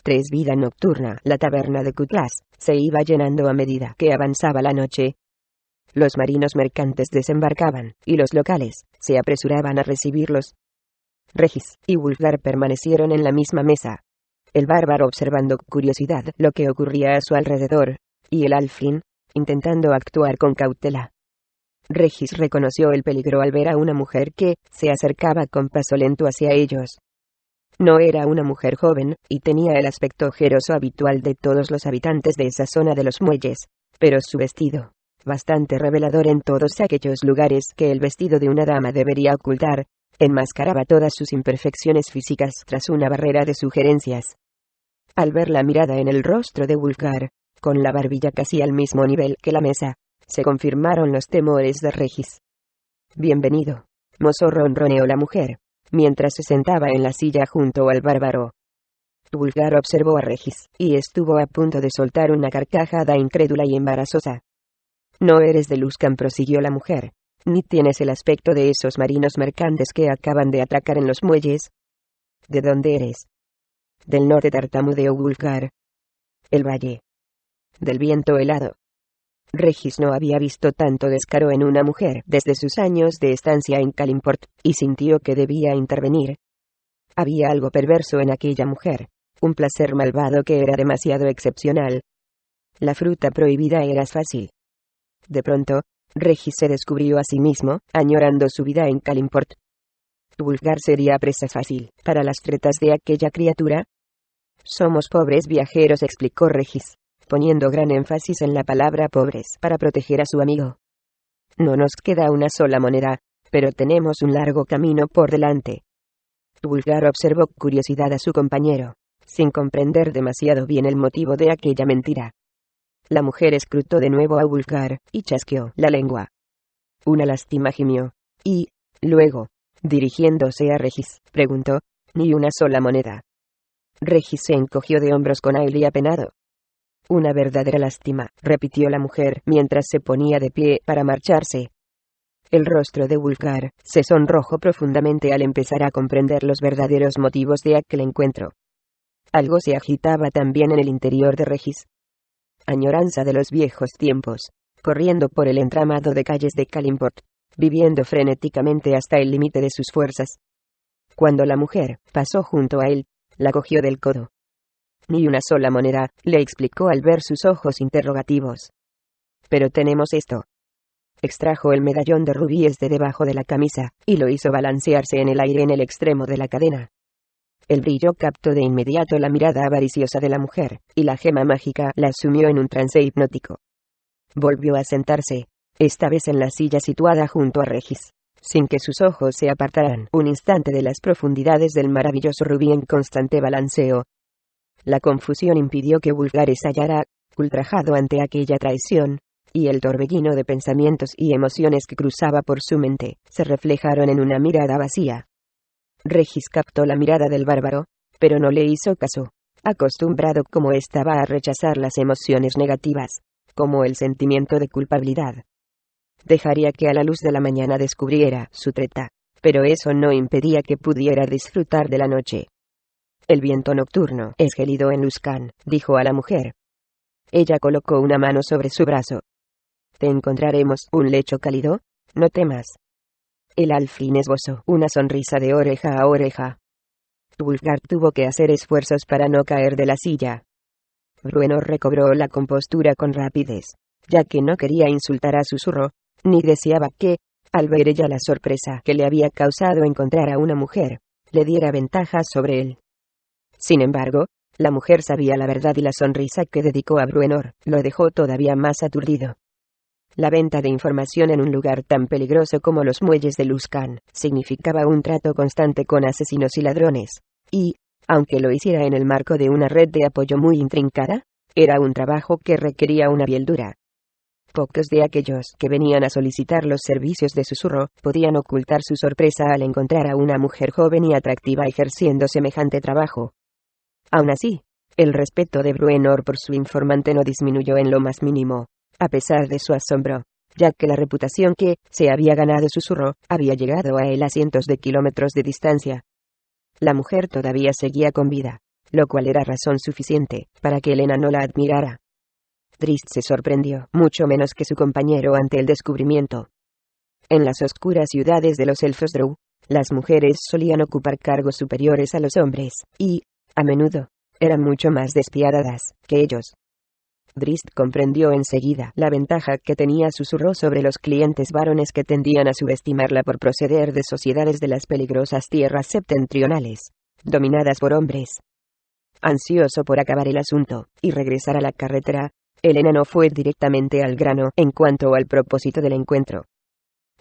3. Vida nocturna. La taberna de Cutlass se iba llenando a medida que avanzaba la noche. Los marinos mercantes desembarcaban, y los locales se apresuraban a recibirlos. Regis y Wulfgar permanecieron en la misma mesa, el bárbaro observando con curiosidad lo que ocurría a su alrededor, y el alfil intentando actuar con cautela. Regis reconoció el peligro al ver a una mujer que se acercaba con paso lento hacia ellos. No era una mujer joven, y tenía el aspecto ojeroso habitual de todos los habitantes de esa zona de los muelles, pero su vestido, bastante revelador en todos aquellos lugares que el vestido de una dama debería ocultar, enmascaraba todas sus imperfecciones físicas tras una barrera de sugerencias. Al ver la mirada en el rostro de Wulfgar, con la barbilla casi al mismo nivel que la mesa, se confirmaron los temores de Regis. «Bienvenido», mozo, ronroneó la mujer, mientras se sentaba en la silla junto al bárbaro. Wulfgar observó a Regis, y estuvo a punto de soltar una carcajada incrédula y embarazosa. «No eres de Luskan», prosiguió la mujer, «ni tienes el aspecto de esos marinos mercantes que acaban de atracar en los muelles». «¿De dónde eres?» «Del norte», tartamudeó Wulfgar. «El valle». «Del viento helado». Regis no había visto tanto descaro en una mujer desde sus años de estancia en Calimport, y sintió que debía intervenir. Había algo perverso en aquella mujer, un placer malvado que era demasiado excepcional. La fruta prohibida era fácil. De pronto, Regis se descubrió a sí mismo, añorando su vida en Calimport. ¿Wulfgar sería presa fácil para las tretas de aquella criatura? «Somos pobres viajeros», explicó Regis, poniendo gran énfasis en la palabra pobres para proteger a su amigo. «No nos queda una sola moneda, pero tenemos un largo camino por delante». Wulfgar observó con curiosidad a su compañero, sin comprender demasiado bien el motivo de aquella mentira. La mujer escrutó de nuevo a Wulfgar, y chasqueó la lengua. «Una lástima», gimió, y, luego, dirigiéndose a Regis, preguntó, «¿Ni una sola moneda?» Regis se encogió de hombros con aire apenado. «Una verdadera lástima», repitió la mujer mientras se ponía de pie para marcharse. El rostro de Wulfgar se sonrojó profundamente al empezar a comprender los verdaderos motivos de aquel encuentro. Algo se agitaba también en el interior de Regis. Añoranza de los viejos tiempos, corriendo por el entramado de calles de Calimport, viviendo frenéticamente hasta el límite de sus fuerzas. Cuando la mujer pasó junto a él, la cogió del codo. «Ni una sola moneda», le explicó al ver sus ojos interrogativos. «Pero tenemos esto». Extrajo el medallón de rubíes de debajo de la camisa, y lo hizo balancearse en el aire en el extremo de la cadena. El brillo captó de inmediato la mirada avariciosa de la mujer, y la gema mágica la sumió en un trance hipnótico. Volvió a sentarse, esta vez en la silla situada junto a Regis, sin que sus ojos se apartaran un instante de las profundidades del maravilloso rubí en constante balanceo. La confusión impidió que Wulfgar estallara, ultrajado ante aquella traición, y el torbellino de pensamientos y emociones que cruzaba por su mente se reflejaron en una mirada vacía. Regis captó la mirada del bárbaro, pero no le hizo caso, acostumbrado como estaba a rechazar las emociones negativas, como el sentimiento de culpabilidad. Dejaría que a la luz de la mañana descubriera su treta, pero eso no impedía que pudiera disfrutar de la noche. «El viento nocturno es gélido en Luskan», dijo a la mujer. Ella colocó una mano sobre su brazo. «¿Te encontraremos un lecho cálido? No temas». El alfil esbozó una sonrisa de oreja a oreja. Wulfgar tuvo que hacer esfuerzos para no caer de la silla. Bruenor recobró la compostura con rapidez, ya que no quería insultar a Susurro, ni deseaba que, al ver ella la sorpresa que le había causado encontrar a una mujer, le diera ventaja sobre él. Sin embargo, la mujer sabía la verdad y la sonrisa que dedicó a Bruenor lo dejó todavía más aturdido. La venta de información en un lugar tan peligroso como los muelles de Luskan significaba un trato constante con asesinos y ladrones, y, aunque lo hiciera en el marco de una red de apoyo muy intrincada, era un trabajo que requería una piel dura. Pocos de aquellos que venían a solicitar los servicios de Susurro podían ocultar su sorpresa al encontrar a una mujer joven y atractiva ejerciendo semejante trabajo. Aún así, el respeto de Bruenor por su informante no disminuyó en lo más mínimo, a pesar de su asombro, ya que la reputación que se había ganado Susurro había llegado a él a cientos de kilómetros de distancia. La mujer todavía seguía con vida, lo cual era razón suficiente para que el enano la admirara. Drizzt se sorprendió, mucho menos que su compañero, ante el descubrimiento. En las oscuras ciudades de los elfos Drow, las mujeres solían ocupar cargos superiores a los hombres, y, a menudo, eran mucho más despiadadas que ellos. Drizzt comprendió enseguida la ventaja que tenía Susurro sobre los clientes varones que tendían a subestimarla por proceder de sociedades de las peligrosas tierras septentrionales, dominadas por hombres. Ansioso por acabar el asunto y regresar a la carretera, el enano fue directamente al grano en cuanto al propósito del encuentro.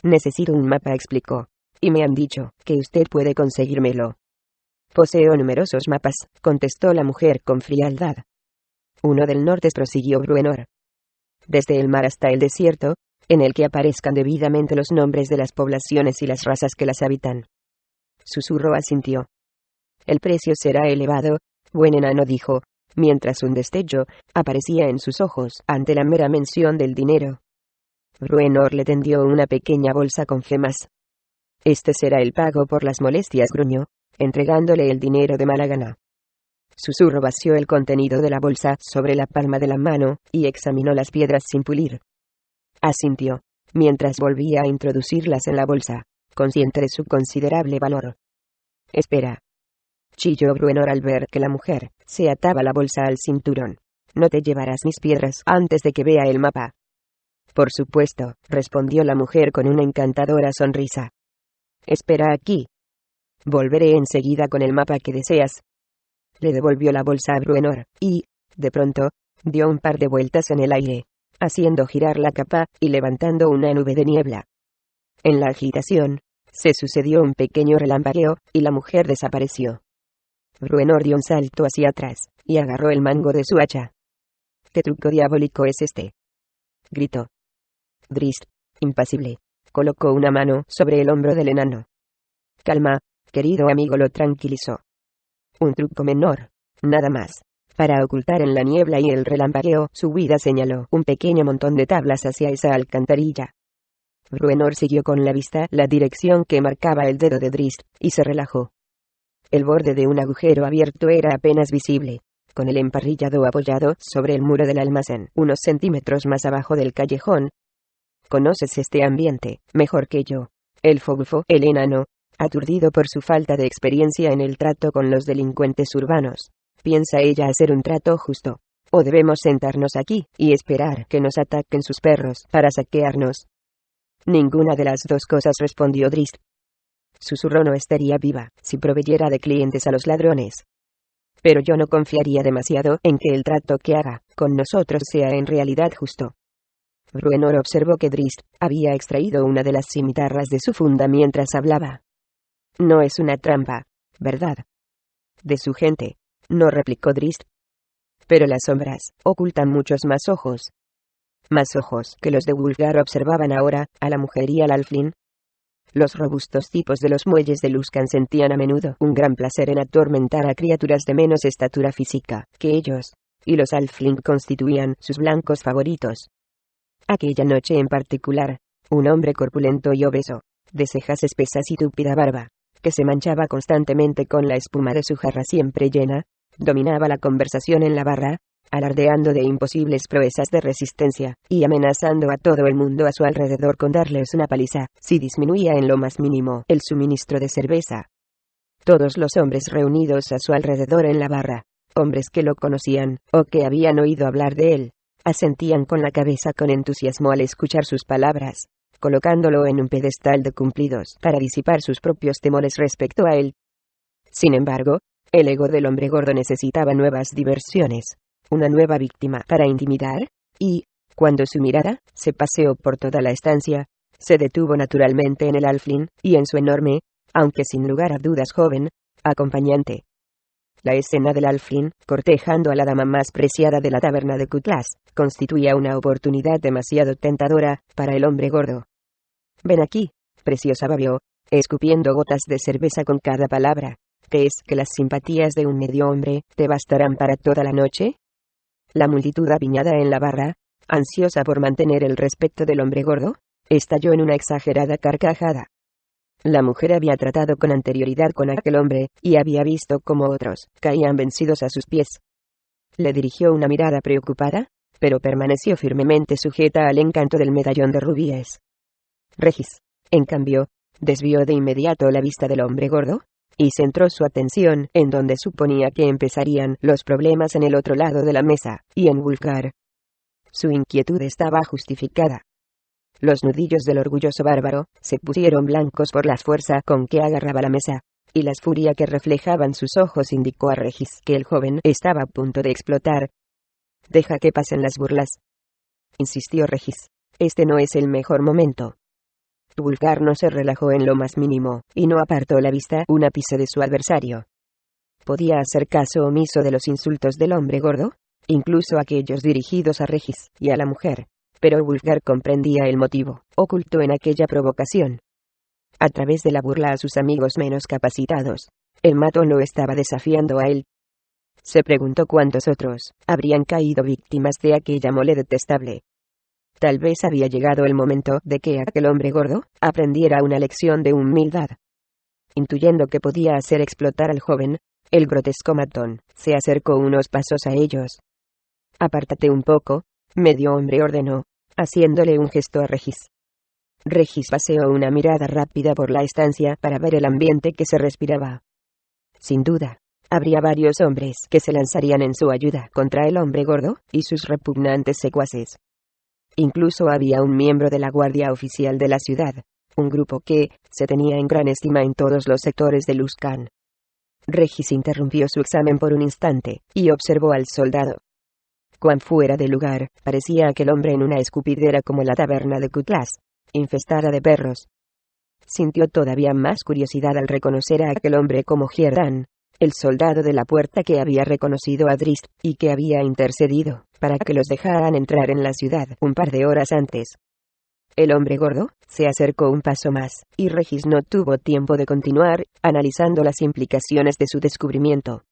«Necesito un mapa», explicó, «y me han dicho que usted puede conseguírmelo». «Poseo numerosos mapas», contestó la mujer con frialdad. «Uno del norte», prosiguió Bruenor. «Desde el mar hasta el desierto, en el que aparezcan debidamente los nombres de las poblaciones y las razas que las habitan». Susurro asintió. «El precio será elevado», buen enano, dijo, mientras un destello aparecía en sus ojos ante la mera mención del dinero. Bruenor le tendió una pequeña bolsa con gemas. «Este será el pago por las molestias», gruñó, entregándole el dinero de mala gana. Susurro vació el contenido de la bolsa sobre la palma de la mano y examinó las piedras sin pulir. Asintió, mientras volvía a introducirlas en la bolsa, consciente de su considerable valor. «Espera», chilló Bruenor al ver que la mujer se ataba la bolsa al cinturón. «No te llevarás mis piedras antes de que vea el mapa». «Por supuesto», respondió la mujer con una encantadora sonrisa. «Espera aquí. Volveré enseguida con el mapa que deseas». Le devolvió la bolsa a Bruenor, y, de pronto, dio un par de vueltas en el aire, haciendo girar la capa y levantando una nube de niebla. En la agitación, se sucedió un pequeño relampagueo, y la mujer desapareció. Bruenor dio un salto hacia atrás, y agarró el mango de su hacha. «¿Qué truco diabólico es este?», gritó. Drizzt, impasible, colocó una mano sobre el hombro del enano. «Calma, querido amigo», lo tranquilizó. «Un truco menor, nada más». Para ocultar en la niebla y el relampagueo su huida, señaló un pequeño montón de tablas hacia esa alcantarilla. Bruenor siguió con la vista la dirección que marcaba el dedo de Drizzt, y se relajó. El borde de un agujero abierto era apenas visible, con el emparrillado apoyado sobre el muro del almacén, unos centímetros más abajo del callejón. «Conoces este ambiente mejor que yo», elfo bufó el enano, aturdido por su falta de experiencia en el trato con los delincuentes urbanos. «¿Piensa ella hacer un trato justo? ¿O debemos sentarnos aquí y esperar que nos ataquen sus perros para saquearnos?» «Ninguna de las dos cosas», respondió Drizzt. «Susurro no estaría viva si proveyera de clientes a los ladrones. Pero yo no confiaría demasiado en que el trato que haga con nosotros sea en realidad justo». Bruenor observó que Drizzt había extraído una de las cimitarras de su funda mientras hablaba. «No es una trampa, ¿verdad?» «De su gente», no replicó Drizzt. «Pero las sombras ocultan muchos más ojos». «Más ojos que los de Wulfgar», observaban ahora a la mujer y al halfling. Los robustos tipos de los muelles de Luskan sentían a menudo un gran placer en atormentar a criaturas de menos estatura física que ellos, y los halfling constituían sus blancos favoritos. Aquella noche en particular, un hombre corpulento y obeso, de cejas espesas y tupida barba, que se manchaba constantemente con la espuma de su jarra siempre llena, dominaba la conversación en la barra, alardeando de imposibles proezas de resistencia, y amenazando a todo el mundo a su alrededor con darles una paliza, si disminuía en lo más mínimo el suministro de cerveza. Todos los hombres reunidos a su alrededor en la barra, hombres que lo conocían, o que habían oído hablar de él, asentían con la cabeza con entusiasmo al escuchar sus palabras, colocándolo en un pedestal de cumplidos para disipar sus propios temores respecto a él. Sin embargo, el ego del hombre gordo necesitaba nuevas diversiones, una nueva víctima para intimidar, y, cuando su mirada se paseó por toda la estancia, se detuvo naturalmente en el halfling y en su enorme, aunque sin lugar a dudas joven, acompañante. La escena del halfling, cortejando a la dama más preciada de la taberna de Cutlass, constituía una oportunidad demasiado tentadora para el hombre gordo. «Ven aquí, preciosa», babeó, escupiendo gotas de cerveza con cada palabra. «¿Crees que las simpatías de un medio hombre te bastarán para toda la noche?» La multitud apiñada en la barra, ansiosa por mantener el respeto del hombre gordo, estalló en una exagerada carcajada. La mujer había tratado con anterioridad con aquel hombre, y había visto cómo otros caían vencidos a sus pies. Le dirigió una mirada preocupada, pero permaneció firmemente sujeta al encanto del medallón de rubíes. Regis, en cambio, desvió de inmediato la vista del hombre gordo, y centró su atención en donde suponía que empezarían los problemas en el otro lado de la mesa, y en Wulfgar. Su inquietud estaba justificada. Los nudillos del orgulloso bárbaro se pusieron blancos por la fuerza con que agarraba la mesa, y la furia que reflejaban sus ojos indicó a Regis que el joven estaba a punto de explotar. «Deja que pasen las burlas», insistió Regis. «Este no es el mejor momento». Wulfgar no se relajó en lo más mínimo, y no apartó la vista un ápice de su adversario. Podía hacer caso omiso de los insultos del hombre gordo, incluso aquellos dirigidos a Regis y a la mujer, pero Wulfgar comprendía el motivo oculto en aquella provocación. A través de la burla a sus amigos menos capacitados, el matón lo estaba desafiando a él. Se preguntó cuántos otros habrían caído víctimas de aquella mole detestable. Tal vez había llegado el momento de que aquel hombre gordo aprendiera una lección de humildad. Intuyendo que podía hacer explotar al joven, el grotesco matón se acercó unos pasos a ellos. «Apártate un poco», medio hombre ordenó, haciéndole un gesto a Regis. Regis paseó una mirada rápida por la estancia para ver el ambiente que se respiraba. Sin duda, habría varios hombres que se lanzarían en su ayuda contra el hombre gordo y sus repugnantes secuaces. Incluso había un miembro de la Guardia Oficial de la ciudad, un grupo que se tenía en gran estima en todos los sectores de Luskan. Regis interrumpió su examen por un instante y observó al soldado. Cuán fuera de lugar parecía aquel hombre en una escupidera como la taberna de Cutlass, infestada de perros. Sintió todavía más curiosidad al reconocer a aquel hombre como Hierdan, el soldado de la puerta que había reconocido a Drizzt y que había intercedido para que los dejaran entrar en la ciudad un par de horas antes. El hombre gordo se acercó un paso más, y Regis no tuvo tiempo de continuar analizando las implicaciones de su descubrimiento.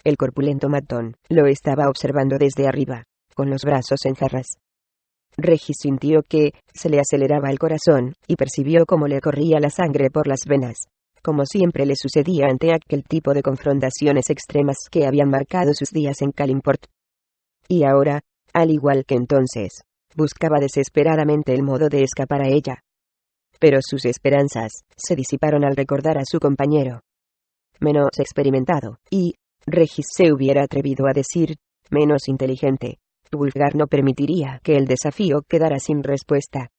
El corpulento matón lo estaba observando desde arriba, con los brazos en jarras. Regis sintió que se le aceleraba el corazón, y percibió cómo le corría la sangre por las venas, como siempre le sucedía ante aquel tipo de confrontaciones extremas que habían marcado sus días en Calimport. Y ahora, al igual que entonces, buscaba desesperadamente el modo de escapar a ella. Pero sus esperanzas se disiparon al recordar a su compañero. Menos experimentado, y, Regis se hubiera atrevido a decir, menos inteligente. Wulfgar no permitiría que el desafío quedara sin respuesta.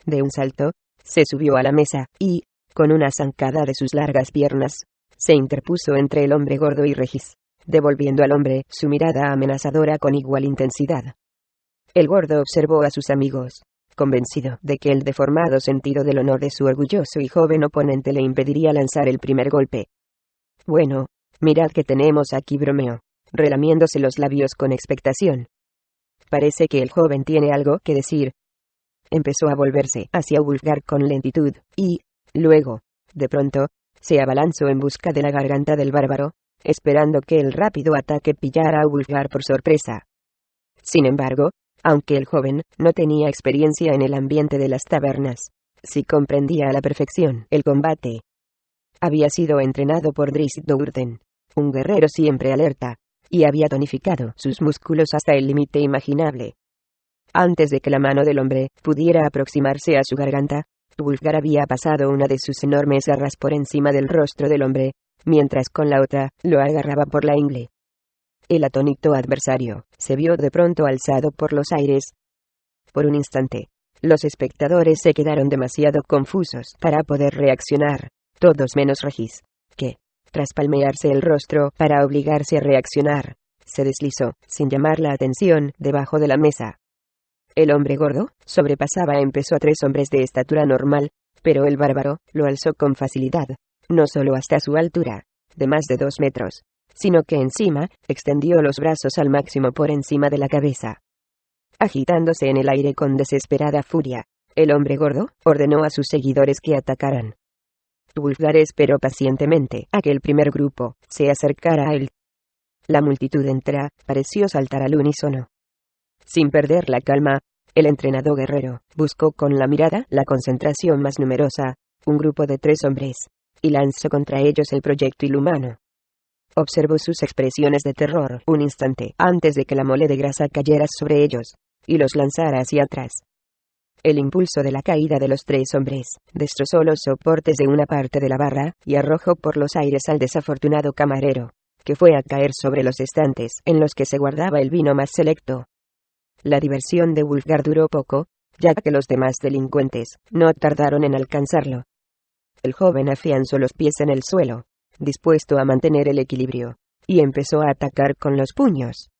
De un salto, se subió a la mesa, y, con una zancada de sus largas piernas, se interpuso entre el hombre gordo y Regis, devolviendo al hombre su mirada amenazadora con igual intensidad. El gordo observó a sus amigos, convencido de que el deformado sentido del honor de su orgulloso y joven oponente le impediría lanzar el primer golpe. «Bueno, mirad que tenemos aquí», bromeó, relamiéndose los labios con expectación. «Parece que el joven tiene algo que decir». Empezó a volverse hacia Wulfgar con lentitud, y, luego, de pronto, se abalanzó en busca de la garganta del bárbaro, esperando que el rápido ataque pillara a Wulfgar por sorpresa. Sin embargo, aunque el joven no tenía experiencia en el ambiente de las tabernas, sí comprendía a la perfección el combate. Había sido entrenado por Drizzt Do'Urden, un guerrero siempre alerta, y había tonificado sus músculos hasta el límite imaginable. Antes de que la mano del hombre pudiera aproximarse a su garganta, Wulfgar había pasado una de sus enormes garras por encima del rostro del hombre, mientras con la otra lo agarraba por la ingle. El atónito adversario se vio de pronto alzado por los aires. Por un instante, los espectadores se quedaron demasiado confusos para poder reaccionar, todos menos Regis, que, tras palmearse el rostro para obligarse a reaccionar, se deslizó, sin llamar la atención, debajo de la mesa. El hombre gordo sobrepasaba en peso a 3 hombres de estatura normal, pero el bárbaro lo alzó con facilidad, no solo hasta su altura, de más de 2 metros, sino que encima extendió los brazos al máximo por encima de la cabeza. Agitándose en el aire con desesperada furia, el hombre gordo ordenó a sus seguidores que atacaran. Wulfgar esperó pacientemente a que el primer grupo se acercara a él. La multitud entera pareció saltar al unísono. Sin perder la calma, el entrenado guerrero buscó con la mirada la concentración más numerosa, un grupo de 3 hombres, y lanzó contra ellos el proyectil humano. Observó sus expresiones de terror un instante antes de que la mole de grasa cayera sobre ellos, y los lanzara hacia atrás. El impulso de la caída de los 3 hombres destrozó los soportes de una parte de la barra, y arrojó por los aires al desafortunado camarero, que fue a caer sobre los estantes en los que se guardaba el vino más selecto. La diversión de Wulfgar duró poco, ya que los demás delincuentes no tardaron en alcanzarlo. El joven afianzó los pies en el suelo, dispuesto a mantener el equilibrio, y empezó a atacar con los puños.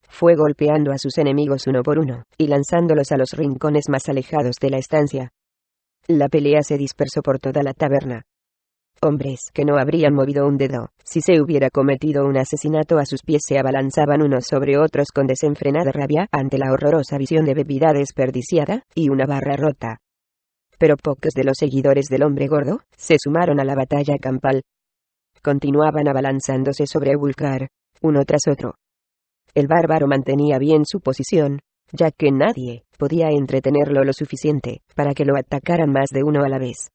Fue golpeando a sus enemigos uno por uno, y lanzándolos a los rincones más alejados de la estancia. La pelea se dispersó por toda la taberna. Hombres que no habrían movido un dedo si se hubiera cometido un asesinato a sus pies se abalanzaban unos sobre otros con desenfrenada rabia ante la horrorosa visión de bebida desperdiciada y una barra rota. Pero pocos de los seguidores del hombre gordo se sumaron a la batalla campal. Continuaban abalanzándose sobre Wulfgar, uno tras otro. El bárbaro mantenía bien su posición, ya que nadie podía entretenerlo lo suficiente para que lo atacaran más de uno a la vez.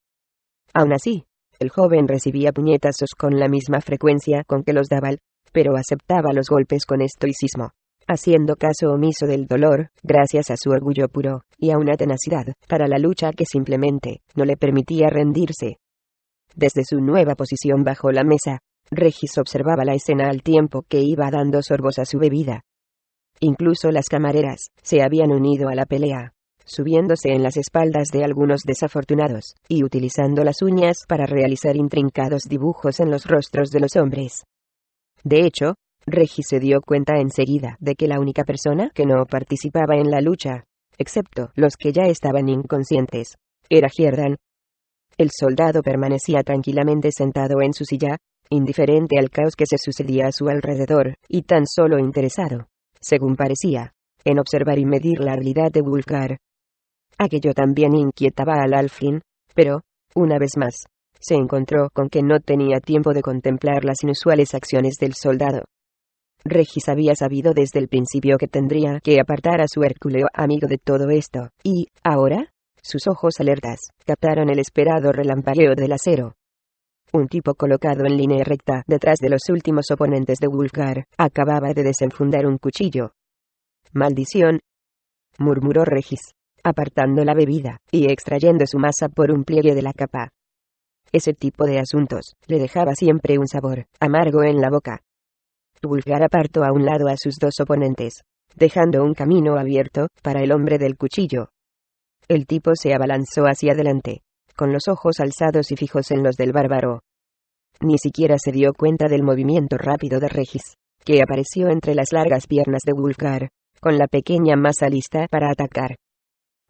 Aún así, el joven recibía puñetazos con la misma frecuencia con que los daban, pero aceptaba los golpes con estoicismo, haciendo caso omiso del dolor, gracias a su orgullo puro, y a una tenacidad para la lucha que simplemente no le permitía rendirse. Desde su nueva posición bajo la mesa, Regis observaba la escena al tiempo que iba dando sorbos a su bebida. Incluso las camareras se habían unido a la pelea, subiéndose en las espaldas de algunos desafortunados, y utilizando las uñas para realizar intrincados dibujos en los rostros de los hombres. De hecho, Regis se dio cuenta enseguida de que la única persona que no participaba en la lucha, excepto los que ya estaban inconscientes, era Hierdan. El soldado permanecía tranquilamente sentado en su silla, indiferente al caos que se sucedía a su alrededor, y tan solo interesado, según parecía, en observar y medir la habilidad de Wulfgar. Aquello también inquietaba al Alfrin, pero, una vez más, se encontró con que no tenía tiempo de contemplar las inusuales acciones del soldado. Regis había sabido desde el principio que tendría que apartar a su hercúleo amigo de todo esto, y, ahora, sus ojos alertas captaron el esperado relampagueo del acero. Un tipo colocado en línea recta detrás de los últimos oponentes de Wulfgar acababa de desenfundar un cuchillo. «Maldición», murmuró Regis, apartando la bebida y extrayendo su masa por un pliegue de la capa. Ese tipo de asuntos le dejaba siempre un sabor amargo en la boca. Wulfgar apartó a un lado a sus 2 oponentes, dejando un camino abierto para el hombre del cuchillo. El tipo se abalanzó hacia adelante, con los ojos alzados y fijos en los del bárbaro. Ni siquiera se dio cuenta del movimiento rápido de Regis, que apareció entre las largas piernas de Wulfgar, con la pequeña masa lista para atacar.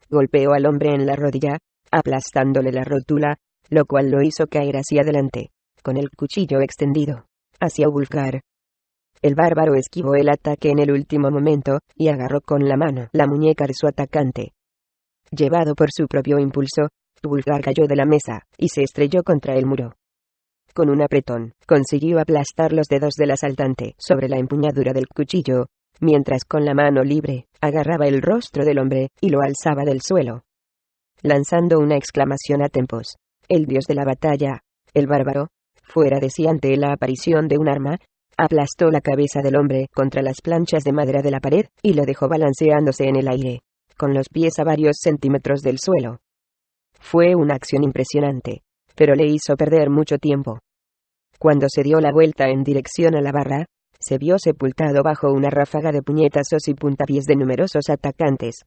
Golpeó al hombre en la rodilla, aplastándole la rótula, lo cual lo hizo caer hacia adelante, con el cuchillo extendido, hacia Wulfgar. El bárbaro esquivó el ataque en el último momento, y agarró con la mano la muñeca de su atacante. Llevado por su propio impulso, Wulfgar cayó de la mesa, y se estrelló contra el muro. Con un apretón, consiguió aplastar los dedos del asaltante sobre la empuñadura del cuchillo, mientras con la mano libre, agarraba el rostro del hombre, y lo alzaba del suelo. Lanzando una exclamación a tempos, el dios de la batalla, el bárbaro, fuera de sí ante la aparición de un arma, aplastó la cabeza del hombre contra las planchas de madera de la pared, y lo dejó balanceándose en el aire, con los pies a varios centímetros del suelo. Fue una acción impresionante, pero le hizo perder mucho tiempo. Cuando se dio la vuelta en dirección a la barra, se vio sepultado bajo una ráfaga de puñetazos y puntapiés de numerosos atacantes.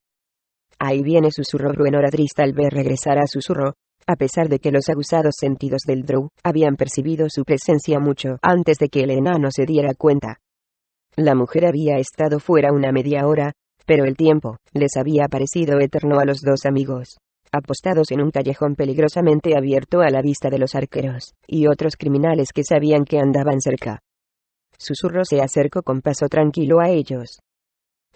«Ahí viene», susurró Bruenor a Drist al ver regresar a susurro, a pesar de que los aguzados sentidos del Drow habían percibido su presencia mucho antes de que el enano se diera cuenta. La mujer había estado fuera una media hora, pero el tiempo les había parecido eterno a los 2 amigos, apostados en un callejón peligrosamente abierto a la vista de los arqueros y otros criminales que sabían que andaban cerca. Susurro se acercó con paso tranquilo a ellos.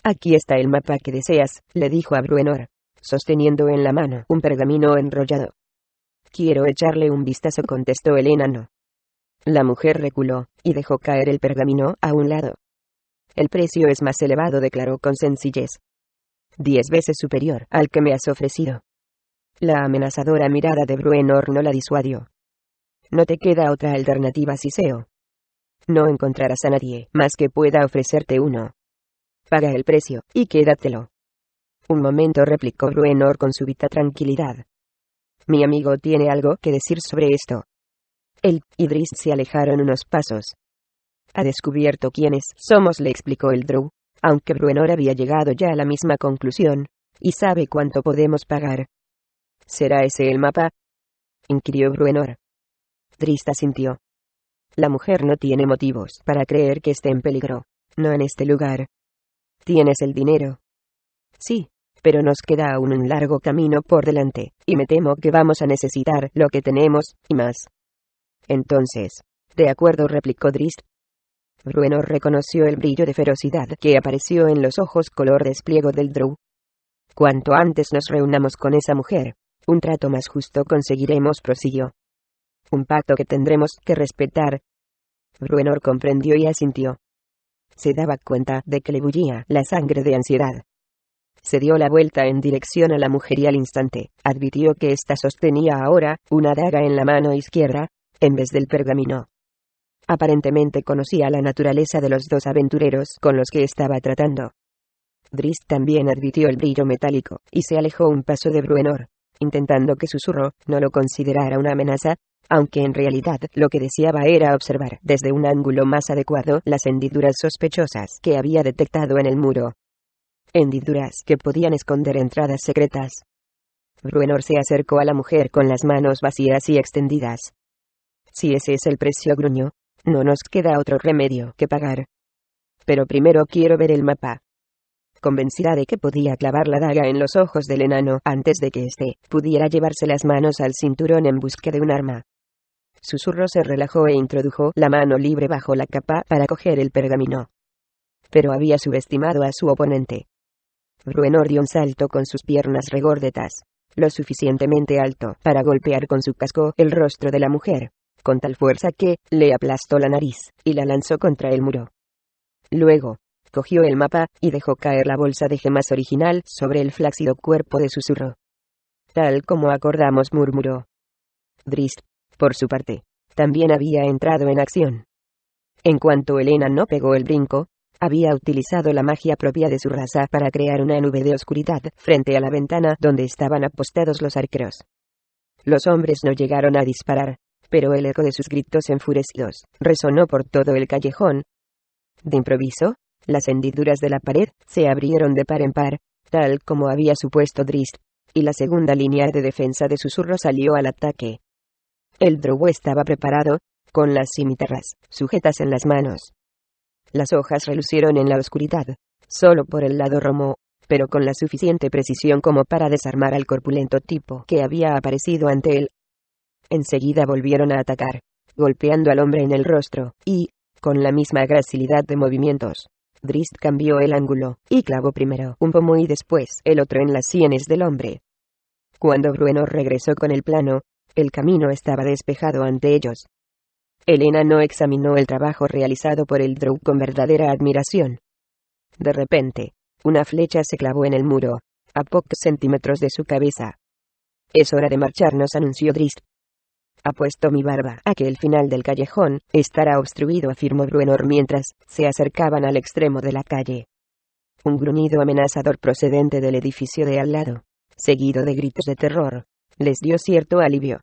«Aquí está el mapa que deseas», le dijo a Bruenor, sosteniendo en la mano un pergamino enrollado. «Quiero echarle un vistazo», contestó el enano. La mujer reculó, y dejó caer el pergamino a un lado. «El precio es más elevado», declaró con sencillez. «10 veces superior al que me has ofrecido». La amenazadora mirada de Bruenor no la disuadió. No te queda otra alternativa, Siseo. No encontrarás a nadie más que pueda ofrecerte uno. Paga el precio, y quédatelo. Un momento, replicó Bruenor con súbita tranquilidad. Mi amigo tiene algo que decir sobre esto. Él y Drizzt se alejaron unos pasos. Ha descubierto quiénes somos, le explicó el Drow, aunque Bruenor había llegado ya a la misma conclusión, y sabe cuánto podemos pagar. ¿Será ese el mapa?, inquirió Bruenor. Drizzt asintió. La mujer no tiene motivos para creer que esté en peligro, no en este lugar. ¿Tienes el dinero? Sí, pero nos queda aún un largo camino por delante, y me temo que vamos a necesitar lo que tenemos, y más. Entonces, de acuerdo, replicó Drizzt. Bruenor reconoció el brillo de ferocidad que apareció en los ojos color despliego del Drow. Cuanto antes nos reunamos con esa mujer, un trato más justo conseguiremos, prosiguió. Un pacto que tendremos que respetar. Bruenor comprendió y asintió. Se daba cuenta de que le bullía la sangre de ansiedad. Se dio la vuelta en dirección a la mujer y al instante, advirtió que ésta sostenía ahora una daga en la mano izquierda, en vez del pergamino. Aparentemente conocía la naturaleza de los dos aventureros con los que estaba tratando. Drizzt también advirtió el brillo metálico, y se alejó un paso de Bruenor, intentando que Susurro no lo considerara una amenaza, aunque en realidad lo que deseaba era observar desde un ángulo más adecuado las hendiduras sospechosas que había detectado en el muro. Hendiduras que podían esconder entradas secretas. Bruenor se acercó a la mujer con las manos vacías y extendidas. Si ese es el precio, gruñó, no nos queda otro remedio que pagar. Pero primero quiero ver el mapa. Convencida de que podía clavar la daga en los ojos del enano antes de que éste pudiera llevarse las manos al cinturón en busca de un arma. Susurro se relajó e introdujo la mano libre bajo la capa para coger el pergamino. Pero había subestimado a su oponente. Bruenor dio un salto con sus piernas regordetas, lo suficientemente alto para golpear con su casco el rostro de la mujer, con tal fuerza que le aplastó la nariz y la lanzó contra el muro. Luego, cogió el mapa y dejó caer la bolsa de gemas original sobre el flácido cuerpo de Susurro. Tal como acordamos, murmuró. Drizzt, por su parte, también había entrado en acción. En cuanto Elena no pegó el brinco, había utilizado la magia propia de su raza para crear una nube de oscuridad frente a la ventana donde estaban apostados los arqueros. Los hombres no llegaron a disparar, pero el eco de sus gritos enfurecidos resonó por todo el callejón. De improviso, las hendiduras de la pared se abrieron de par en par, tal como había supuesto Drizzt, y la segunda línea de defensa de Susurro salió al ataque. El Drow estaba preparado, con las cimitarras sujetas en las manos. Las hojas relucieron en la oscuridad, solo por el lado romo, pero con la suficiente precisión como para desarmar al corpulento tipo que había aparecido ante él. Enseguida volvieron a atacar, golpeando al hombre en el rostro, y, con la misma gracilidad de movimientos, Drizzt cambió el ángulo, y clavó primero un pomo y después el otro en las sienes del hombre. Cuando Bruenor regresó con el plano, el camino estaba despejado ante ellos. Elena no examinó el trabajo realizado por el Drow con verdadera admiración. De repente, una flecha se clavó en el muro, a pocos centímetros de su cabeza. Es hora de marcharnos, anunció Drizzt. Apuesto mi barba a que el final del callejón estará obstruido, afirmó Bruenor mientras se acercaban al extremo de la calle. Un gruñido amenazador procedente del edificio de al lado, seguido de gritos de terror, les dio cierto alivio.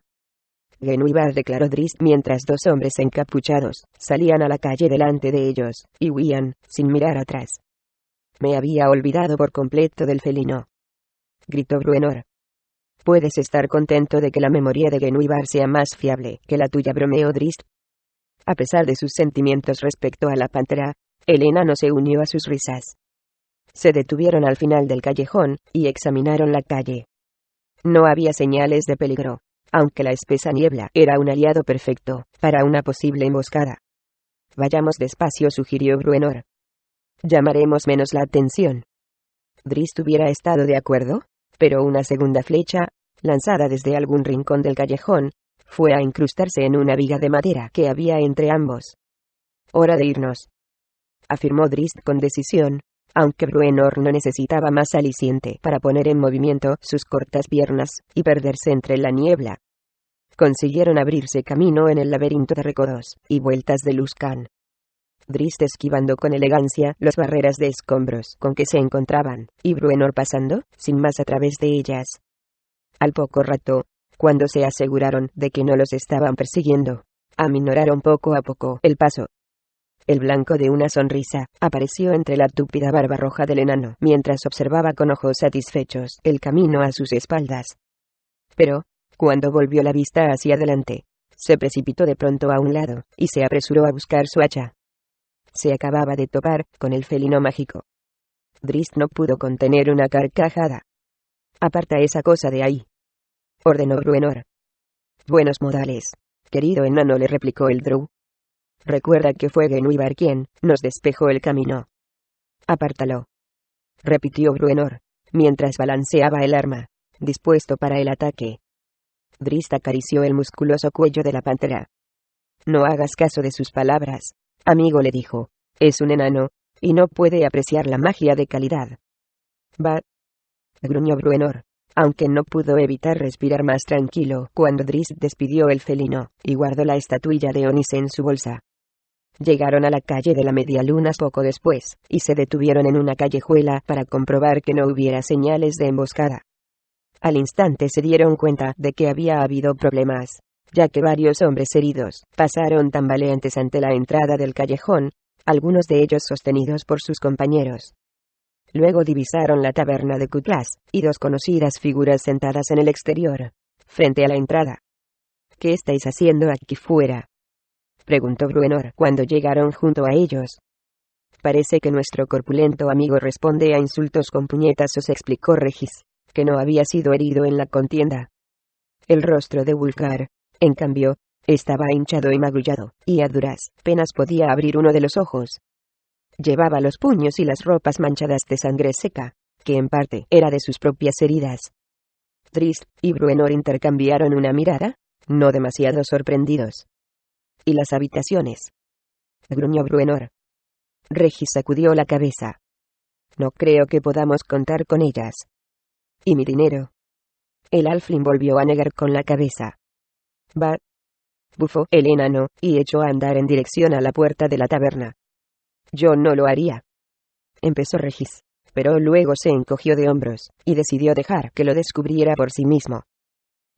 Genuibar, declaró Drizzt mientras dos hombres encapuchados salían a la calle delante de ellos, y huían, sin mirar atrás. Me había olvidado por completo del felino, gritó Bruenor. Puedes estar contento de que la memoria de Genuibar sea más fiable que la tuya, bromeó Drizzt. A pesar de sus sentimientos respecto a la pantera, Elena no se unió a sus risas. Se detuvieron al final del callejón, y examinaron la calle. No había señales de peligro, aunque la espesa niebla era un aliado perfecto para una posible emboscada. Vayamos despacio, sugirió Bruenor. Llamaremos menos la atención. Drizzt hubiera estado de acuerdo, pero una segunda flecha, lanzada desde algún rincón del callejón, fue a incrustarse en una viga de madera que había entre ambos. Hora de irnos, afirmó Drizzt con decisión, aunque Bruenor no necesitaba más aliciente para poner en movimiento sus cortas piernas y perderse entre la niebla. Consiguieron abrirse camino en el laberinto de recodos y vueltas de Luskan. Drizzt esquivando con elegancia las barreras de escombros con que se encontraban, y Bruenor pasando, sin más, a través de ellas. Al poco rato, cuando se aseguraron de que no los estaban persiguiendo, aminoraron poco a poco el paso. El blanco de una sonrisa apareció entre la tupida barba roja del enano, mientras observaba con ojos satisfechos el camino a sus espaldas. Pero, cuando volvió la vista hacia adelante, se precipitó de pronto a un lado, y se apresuró a buscar su hacha. Se acababa de topar con el felino mágico. Drizzt no pudo contener una carcajada. «Aparta esa cosa de ahí», ordenó Bruenor. «Buenos modales, querido enano», le replicó el Drow. «Recuerda que fue Genuibar quien nos despejó el camino». «Apártalo», repitió Bruenor, mientras balanceaba el arma, dispuesto para el ataque. Drizzt acarició el musculoso cuello de la pantera. «No hagas caso de sus palabras, amigo», le dijo. «Es un enano, y no puede apreciar la magia de calidad». «Va», gruñó Bruenor, aunque no pudo evitar respirar más tranquilo cuando Drizzt despidió el felino y guardó la estatuilla de Onis en su bolsa. Llegaron a la calle de la Medialuna poco después, y se detuvieron en una callejuela para comprobar que no hubiera señales de emboscada. Al instante se dieron cuenta de que había habido problemas, ya que varios hombres heridos pasaron tambaleantes ante la entrada del callejón, algunos de ellos sostenidos por sus compañeros. Luego divisaron la taberna de Cutlass y dos conocidas figuras sentadas en el exterior, frente a la entrada. «¿Qué estáis haciendo aquí fuera?», preguntó Bruenor cuando llegaron junto a ellos. «Parece que nuestro corpulento amigo responde a insultos con puñetazos», explicó Regis, que no había sido herido en la contienda. El rostro de Wulfgar, en cambio, estaba hinchado y magullado, y a duras penas podía abrir uno de los ojos. Llevaba los puños y las ropas manchadas de sangre seca, que en parte era de sus propias heridas. Drizzt y Bruenor intercambiaron una mirada, no demasiado sorprendidos. «¿Y las habitaciones?», gruñó Bruenor. Regis sacudió la cabeza. «No creo que podamos contar con ellas». «¿Y mi dinero?». El halfling volvió a negar con la cabeza. «Va», bufó el enano, y echó a andar en dirección a la puerta de la taberna. «Yo no lo haría», empezó Regis, pero luego se encogió de hombros, y decidió dejar que lo descubriera por sí mismo.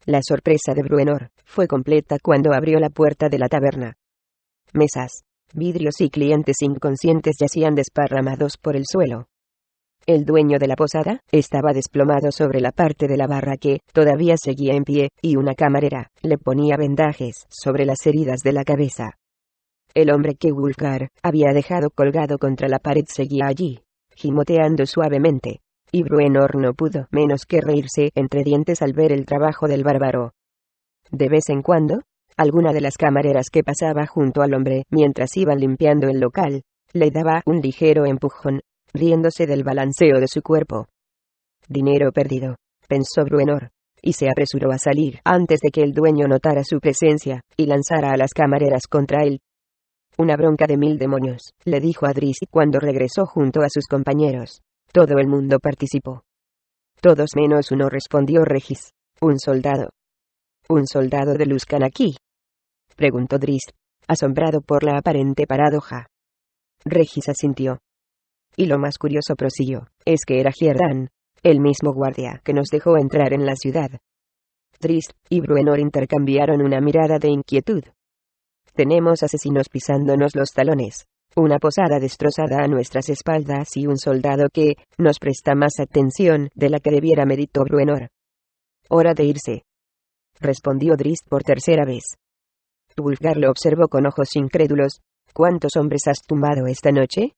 La sorpresa de Bruenor fue completa cuando abrió la puerta de la taberna. Mesas, vidrios y clientes inconscientes yacían desparramados por el suelo. El dueño de la posada estaba desplomado sobre la parte de la barra que todavía seguía en pie, y una camarera le ponía vendajes sobre las heridas de la cabeza. El hombre que Wulfgar había dejado colgado contra la pared seguía allí, gimoteando suavemente, y Bruenor no pudo menos que reírse entre dientes al ver el trabajo del bárbaro. De vez en cuando, alguna de las camareras que pasaba junto al hombre mientras iban limpiando el local, le daba un ligero empujón, riéndose del balanceo de su cuerpo. «Dinero perdido», pensó Bruenor, y se apresuró a salir antes de que el dueño notara su presencia y lanzara a las camareras contra él. «Una bronca de 1000 demonios», le dijo a Drizzt cuando regresó junto a sus compañeros. Todo el mundo participó. «Todos menos uno», respondió Regis. «Un soldado». «¿Un soldado de Luskan aquí?», preguntó Drizzt, asombrado por la aparente paradoja. Regis asintió. «Y lo más curioso», prosiguió, «es que era Hierdan, el mismo guardia que nos dejó entrar en la ciudad». Drizzt y Bruenor intercambiaron una mirada de inquietud. «Tenemos asesinos pisándonos los talones, una posada destrozada a nuestras espaldas y un soldado que nos presta más atención de la que debiera», meditó Bruenor. «Hora de irse», respondió Drizzt por tercera vez. Wulfgar lo observó con ojos incrédulos. «¿Cuántos hombres has tumbado esta noche?»,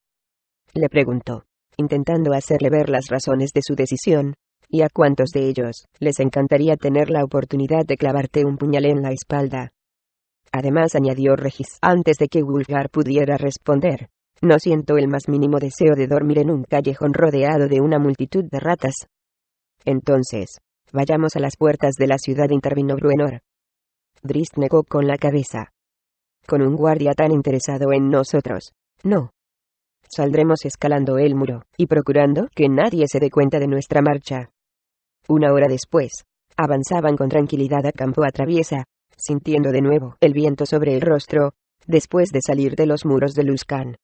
le preguntó, intentando hacerle ver las razones de su decisión. «¿Y a cuántos de ellos les encantaría tener la oportunidad de clavarte un puñal en la espalda?». Además, añadió Regis antes de que Wulfgar pudiera responder, «no siento el más mínimo deseo de dormir en un callejón rodeado de una multitud de ratas». «Entonces, vayamos a las puertas de la ciudad», intervino Bruenor. Drizzt negó con la cabeza. «Con un guardia tan interesado en nosotros, no». Saldremos escalando el muro, y procurando que nadie se dé cuenta de nuestra marcha. Una hora después, avanzaban con tranquilidad a campo a traviesa, sintiendo de nuevo el viento sobre el rostro, después de salir de los muros de Luskan.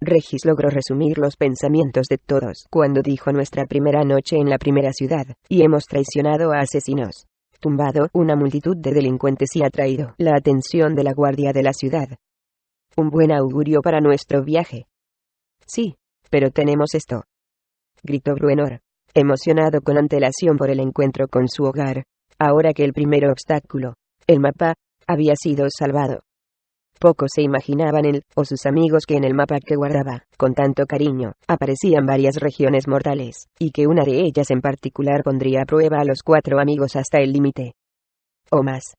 Regis logró resumir los pensamientos de todos cuando dijo: nuestra primera noche en la primera ciudad, y hemos traicionado a asesinos, tumbado una multitud de delincuentes y atraído la atención de la guardia de la ciudad. Un buen augurio para nuestro viaje. Sí, pero tenemos esto, gritó Bruenor, emocionado con antelación por el encuentro con su hogar, ahora que el primer obstáculo, el mapa, había sido salvado. Pocos se imaginaban él o sus amigos que en el mapa que guardaba con tanto cariño aparecían varias regiones mortales, y que una de ellas en particular pondría a prueba a los 4 amigos hasta el límite. O más.